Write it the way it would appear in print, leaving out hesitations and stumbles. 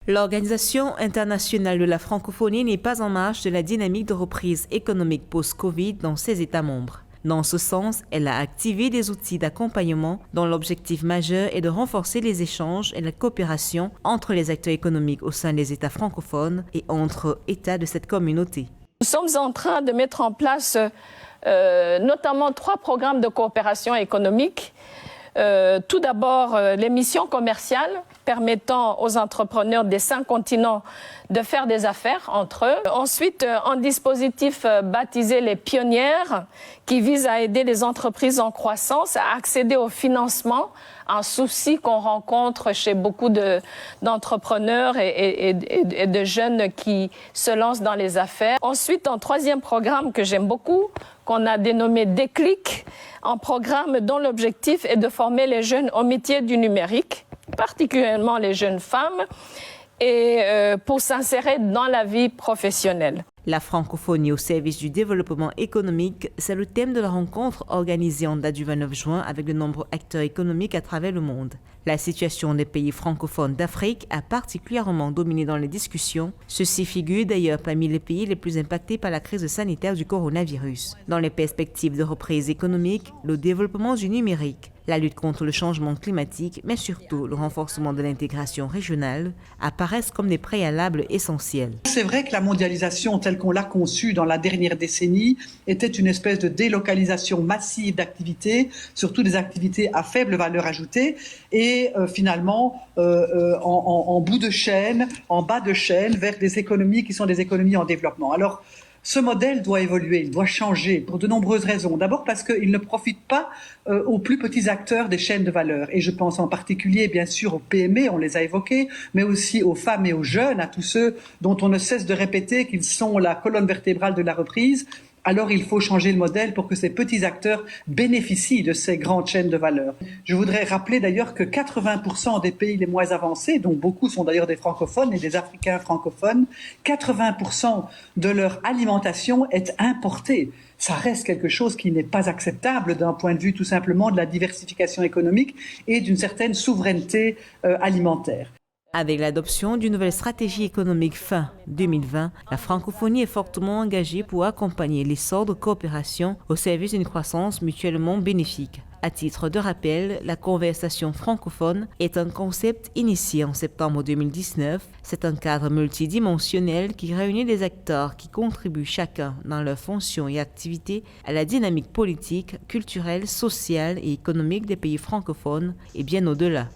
L'Organisation internationale de la francophonie n'est pas en marge de la dynamique de reprise économique post-Covid dans ses États membres. Dans ce sens, elle a activé des outils d'accompagnement dont l'objectif majeur est de renforcer les échanges et la coopération entre les acteurs économiques au sein des États francophones et entre États de cette communauté. Nous sommes en train de mettre en place notamment 3 programmes de coopération économique. Tout d'abord, les missions commerciales permettant aux entrepreneurs des 5 continents de faire des affaires entre eux. Ensuite, un dispositif baptisé les pionnières qui vise à aider les entreprises en croissance à accéder au financement, un souci qu'on rencontre chez beaucoup d'entrepreneurs et de jeunes qui se lancent dans les affaires. Ensuite, un 3e programme que j'aime beaucoup, qu'on a dénommé Déclic, un programme dont l'objectif est de former les jeunes au métier du numérique, particulièrement les jeunes femmes, et pour s'insérer dans la vie professionnelle. La francophonie au service du développement économique, c'est le thème de la rencontre organisée en date du 29 juin avec de nombreux acteurs économiques à travers le monde. La situation des pays francophones d'Afrique a particulièrement dominé dans les discussions. Ceci figure d'ailleurs parmi les pays les plus impactés par la crise sanitaire du coronavirus. Dans les perspectives de reprise économique, le développement du numérique, la lutte contre le changement climatique, mais surtout le renforcement de l'intégration régionale, apparaissent comme des préalables essentiels. C'est vrai que la mondialisation telle qu'on l'a conçue dans la dernière décennie était une espèce de délocalisation massive d'activités, surtout des activités à faible valeur ajoutée, et finalement en bout de chaîne, en bas de chaîne, vers des économies qui sont des économies en développement. Alors, ce modèle doit évoluer, il doit changer pour de nombreuses raisons. D'abord parce qu'il ne profite pas aux plus petits acteurs des chaînes de valeur. Et je pense en particulier, bien sûr, aux PME, on les a évoqués, mais aussi aux femmes et aux jeunes, à tous ceux dont on ne cesse de répéter qu'ils sont la colonne vertébrale de la reprise. Alors il faut changer le modèle pour que ces petits acteurs bénéficient de ces grandes chaînes de valeur. Je voudrais rappeler d'ailleurs que 80% des pays les moins avancés, dont beaucoup sont d'ailleurs des francophones et des Africains francophones, 80% de leur alimentation est importée. Ça reste quelque chose qui n'est pas acceptable d'un point de vue tout simplement de la diversification économique et d'une certaine souveraineté alimentaire. Avec l'adoption d'une nouvelle stratégie économique fin 2020, la francophonie est fortement engagée pour accompagner l'essor de coopération au service d'une croissance mutuellement bénéfique. À titre de rappel, la conversation francophone est un concept initié en septembre 2019. C'est un cadre multidimensionnel qui réunit des acteurs qui contribuent chacun dans leurs fonctions et activités à la dynamique politique, culturelle, sociale et économique des pays francophones et bien au-delà.